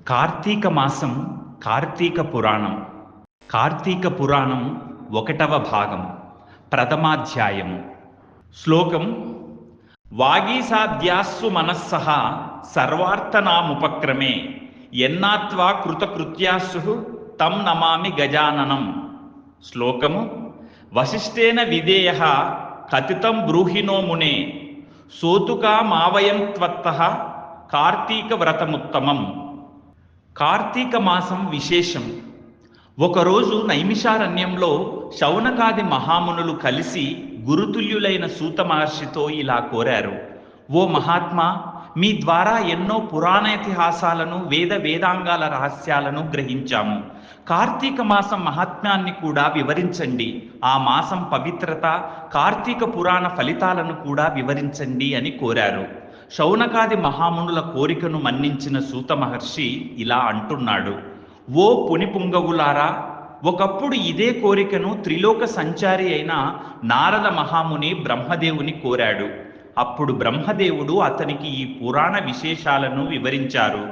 కార్తీక మాసం కార్తీక పురాణం కార్తీక పురాణం 1వ భాగం ప్రథమాధ్యాయము శ్లోకం వాగీసాద్యాస్సు మనస్సః సర్వార్థనాముపక్రమే యన్నాత్వా కృతకృత్యాస్సు తం నమామి గజాననం. శ్లోకము వశిష్ఠేన విధేయః కథితం బ్రూహిణో మునే సోతుకా మావయం త్వత్తః కార్తీక వ్రతముత్తమం. కార్తీక మాసం విశేషం. ఒకరోజు నైమిషారణ్యంలో శౌనకాది మహామునులు కలిసి గురుతుల్యులైన సూత మహర్షితో ఇలా కోరారు: ఓ మహాత్మా, మీ ద్వారా ఎన్నో పురాణేతిహాసాలను వేదాంగాల రహస్యాలను గ్రహించాము. కార్తీక మాసం మహాత్మ్యాన్ని కూడా వివరించండి. ఆ మాసం పవిత్రత, కార్తీక పురాణ ఫలితాలను కూడా వివరించండి అని కోరారు. శౌనకాది మహామునుల కోరికను మన్నించిన సూత మహర్షి ఇలా అంటున్నాడు: ఓ పునిపుంగవులారా, ఒకప్పుడు ఇదే కోరికను త్రిలోక సంచారి అయిన నారద మహాముని బ్రహ్మదేవుని కోరాడు. అప్పుడు బ్రహ్మదేవుడు అతనికి ఈ పురాణ విశేషాలను వివరించారు.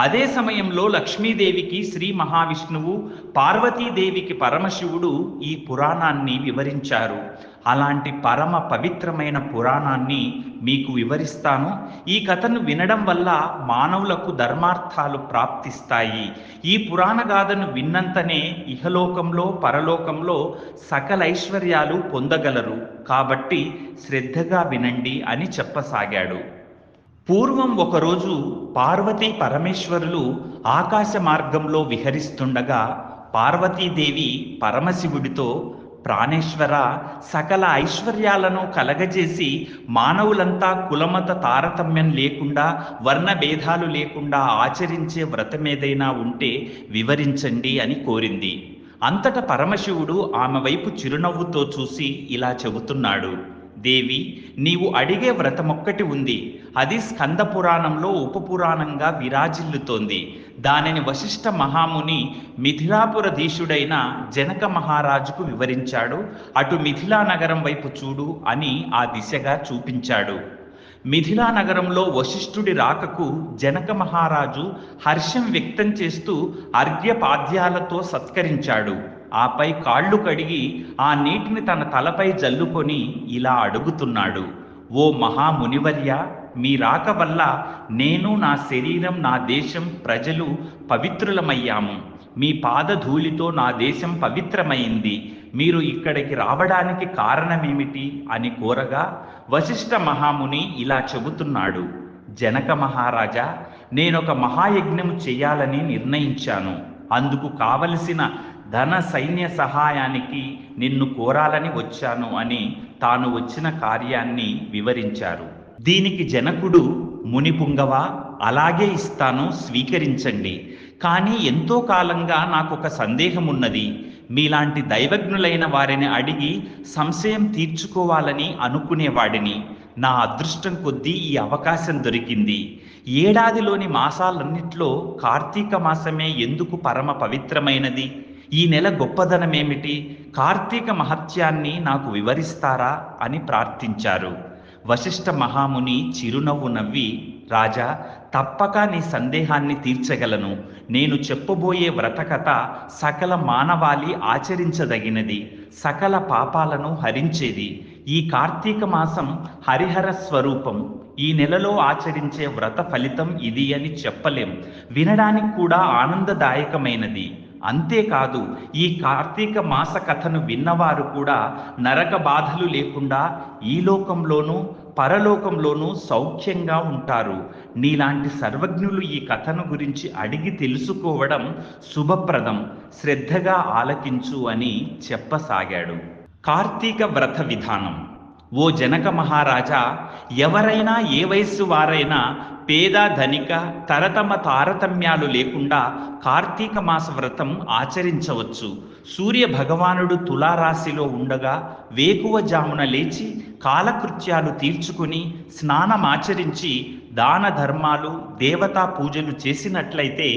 అదే సమయంలో లక్ష్మీదేవికి శ్రీ మహావిష్ణువు, పార్వతీదేవికి పరమశివుడు ఈ పురాణాన్ని వివరించారు. అలాంటి పరమ పవిత్రమైన పురాణాన్ని మీకు వివరిస్తాను. ఈ కథను వినడం వల్ల మానవులకు ధర్మార్థాలు ప్రాప్తిస్తాయి. ఈ పురాణ గాథను విన్నంతనే ఇహలోకంలో పరలోకంలో సకల ఐశ్వర్యాలు పొందగలరు. కాబట్టి శ్రద్ధగా వినండి అని చెప్పసాగాడు. పూర్వం ఒకరోజు పార్వతీ పరమేశ్వరులు ఆకాశ మార్గంలో విహరిస్తుండగా పార్వతీదేవి పరమశివుడితో, ప్రాణేశ్వర, సకల ఐశ్వర్యాలను కలగజేసి మానవులంతా కులమత తారతమ్యం లేకుండా, వర్ణ భేదాలు లేకుండా ఆచరించే వ్రతమేదైనా ఉంటే వివరించండి అని కోరింది. అంతటా పరమశివుడు ఆమె వైపు చిరునవ్వుతో చూసి ఇలా చెబుతున్నాడు: దేవి, నీవు అడిగే వ్రతమొక్కటి ఉంది. అది స్కంద పురాణంలో ఉపపురాణంగా విరాజిల్లుతోంది. దానిని వశిష్ఠ మహాముని మిథిలాపురధీశుడైన జనక మహారాజుకు వివరించాడు. అటు మిథిలా నగరం వైపు చూడు అని ఆ దిశగా చూపించాడు. మిథిలా నగరంలో వశిష్ఠుడి రాకకు జనక మహారాజు హర్షం వ్యక్తం చేస్తూ అర్ఘ్యపాద్యాలతో సత్కరించాడు. ఆపై కాళ్ళు కడిగి ఆ నీటిని తన తలపై జల్లుకొని ఇలా అడుగుతున్నాడు: ఓ మహామునివర్య, మీ రాక వల్ల నేను, నా శరీరం, నా దేశం, ప్రజలు పవిత్రులమయ్యాము. మీ పాదధూళితో నా దేశం పవిత్రమైంది. మీరు ఇక్కడికి రావడానికి కారణమేమిటి అని కోరగా వశిష్ఠ మహాముని ఇలా చెబుతున్నాడు: జనక మహారాజా, నేనొక మహాయజ్ఞం చేయాలని నిర్ణయించాను. అందుకు కావలసిన ధన సైన్య సహాయానికి నిన్ను కోరాలని వచ్చాను అని తాను వచ్చిన కార్యాన్ని వివరించారు. దీనికి జనకుడు: మునిపుంగవ, అలాగే ఇస్తాను, స్వీకరించండి. కానీ ఎంతో కాలంగా నాకొక సందేహం ఉన్నది. మీలాంటి దైవజ్ఞులైన వారిని అడిగి సంశయం తీర్చుకోవాలని అనుకునేవాడిని. నా అదృష్టం కొద్దీ ఈ అవకాశం దొరికింది. ఏడాదిలోని మాసాలన్నిట్లో కార్తీక మాసమే ఎందుకు పరమ పవిత్రమైనది? ఈ నెల గొప్పదనమేమిటి? కార్తీక మహత్యాన్ని నాకు వివరిస్తారా అని ప్రార్థించారు. వశిష్ఠ మహాముని చిరునవ్వు నవ్వి: రాజా, తప్పక నీ సందేహాన్ని తీర్చగలను. నేను చెప్పబోయే వ్రతకథ సకల మానవాళి ఆచరించదగినది, సకల పాపాలను హరించేది. ఈ కార్తీక మాసం హరిహర స్వరూపం. ఈ నెలలో ఆచరించే వ్రత ఫలితం ఇది అని చెప్పలేం. వినడానికి కూడా ఆనందదాయకమైనది. అంతేకాదు, ఈ కార్తీక మాస కథను విన్నవారు కూడా నరక బాధలు లేకుండా ఈ లోకంలోనూ పరలోకంలోనూ సౌఖ్యంగా ఉంటారు. నీలాంటి సర్వజ్ఞులు ఈ కథను గురించి అడిగి తెలుసుకోవడం శుభప్రదం. శ్రద్ధగా ఆలకించు అని చెప్పసాగాడు. కార్తీక వ్రత విధానం. ఓ జనక మహారాజా, ఎవరైనా, ఏ వయస్సు వారైనా, పేద ధనిక తరతమ తారతమ్యాలు లేకుండా కార్తీక మాస వ్రతం ఆచరించవచ్చు. సూర్య భగవానుడు తులారాశిలో ఉండగా వేకువజామున లేచి కాలకృత్యాలు తీర్చుకుని స్నానమాచరించి దాన ధర్మాలు, దేవతా పూజలు చేసినట్లయితే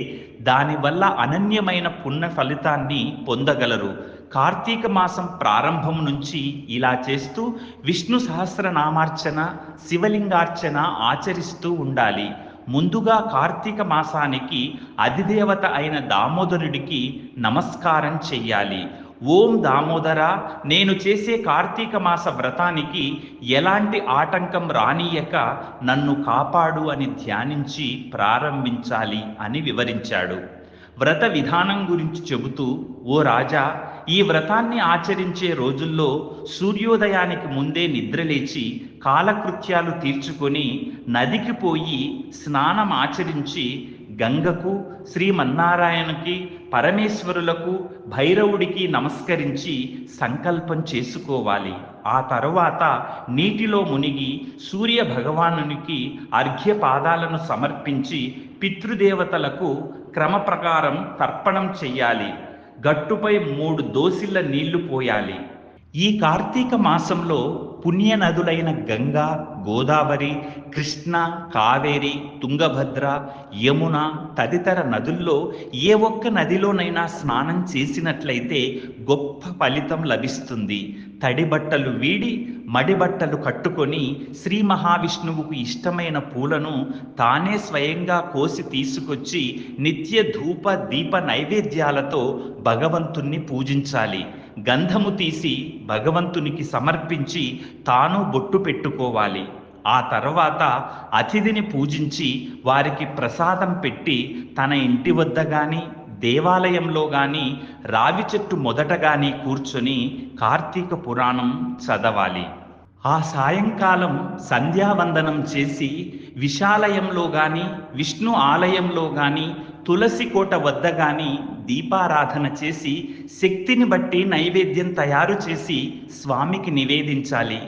దానివల్ల అనన్యమైన పుణ్య ఫలితాన్ని పొందగలరు. కార్తీక మాసం ప్రారంభం నుంచి ఇలా చేస్తూ విష్ణు సహస్రనామార్చన, శివలింగార్చన ఆచరిస్తూ ఉండాలి. ముందుగా కార్తీక మాసానికి అధిదేవత అయిన దామోదరుడికి నమస్కారం చెయ్యాలి. ఓం దామోదర, నేను చేసే కార్తీక మాస వ్రతానికి ఎలాంటి ఆటంకం రానియక నన్ను కాపాడు అని ధ్యానించి ప్రారంభించాలి అని వివరించాడు. వ్రత విధానం గురించి చెబుతూ, ఓ రాజా, ఈ వ్రతాన్ని ఆచరించే రోజుల్లో సూర్యోదయానికి ముందే నిద్రలేచి కాలకృత్యాలు తీర్చుకొని నదికి పోయి స్నానం ఆచరించి గంగకు, శ్రీమన్నారాయణకి, పరమేశ్వరులకు, భైరవుడికి నమస్కరించి సంకల్పం చేసుకోవాలి. ఆ తరువాత నీటిలో మునిగి సూర్య భగవానునికి అర్ఘ్యపాదాలను సమర్పించి పితృదేవతలకు క్రమ ప్రకారం తర్పణం చెయ్యాలి. గట్టుపై 3 దోసిళ్ల నీళ్లు పోయాలి. ఈ కార్తీక మాసంలో పుణ్య నదులైన గంగా, గోదావరి, కృష్ణ, కావేరి, తుంగభద్ర, యమున తదితర నదుల్లో ఏ ఒక్క నదిలోనైనా స్నానం చేసినట్లయితే గొప్ప ఫలితం లభిస్తుంది. తడి బట్టలు వీడి మడి బట్టలు కట్టుకొని శ్రీ మహావిష్ణువుకు ఇష్టమైన పూలను తానే స్వయంగా కోసి తీసుకొచ్చి నిత్య ధూప దీప నైవేద్యాలతో భగవంతుణ్ణి పూజించాలి. గంధము తీసి భగవంతునికి సమర్పించి తాను బొట్టు పెట్టుకోవాలి. ఆ తర్వాత అతిథిని పూజించి వారికి ప్రసాదం పెట్టి తన ఇంటి వద్ద కానీ దేవాలయంలో కానీ రావి చెట్టు మొదట కానీ కూర్చొని కార్తీక పురాణం చదవాలి. ఆ సాయంకాలం సంధ్యావందనం చేసి విశాలయంలో కానీ విష్ణు ఆలయంలో కానీ తులసి కోట వద్ద కానీ దీపారాధన చేసి శక్తిని బట్టి నైవేద్యం తయారు చేసి స్వామికి నివేదించాలి.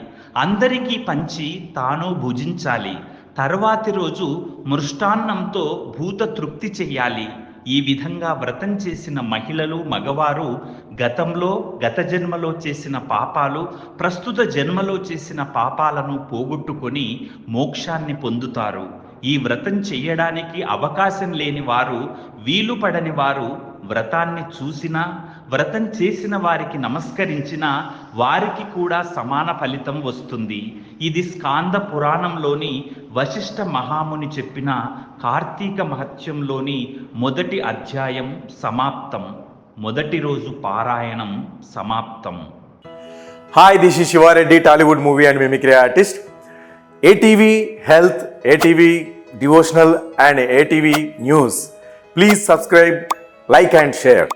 అందరికీ పంచి తాను భుజించాలి. తర్వాతి రోజు మృష్టాన్నంతో భూత తృప్తి చెయ్యాలి. ఈ విధంగా వ్రతం చేసిన మహిళలు, మగవారు గత జన్మలో చేసిన పాపాలు, ప్రస్తుత జన్మలో చేసిన పాపాలను పోగొట్టుకొని మోక్షాన్ని పొందుతారు. ఈ వ్రతం చేయడానికి అవకాశం లేని వారు, వీలు పడని వారు వ్రతాన్ని చూసినా, వ్రతం చేసిన వారికి నమస్కరించినా వారికి కూడా సమాన ఫలితం వస్తుంది. ఇది స్కాంద పురాణంలోని వశిష్ఠ మహాముని చెప్పిన కార్తీక మహత్యంలోని మొదటి అధ్యాయం సమాప్తం. మొదటి రోజు పారాయణం సమాప్తం. Hi, this is Shiva Reddy, Tollywood movie and mimicry artist. ATV Health, ATV Devotional and ATV News. Please subscribe, like and share.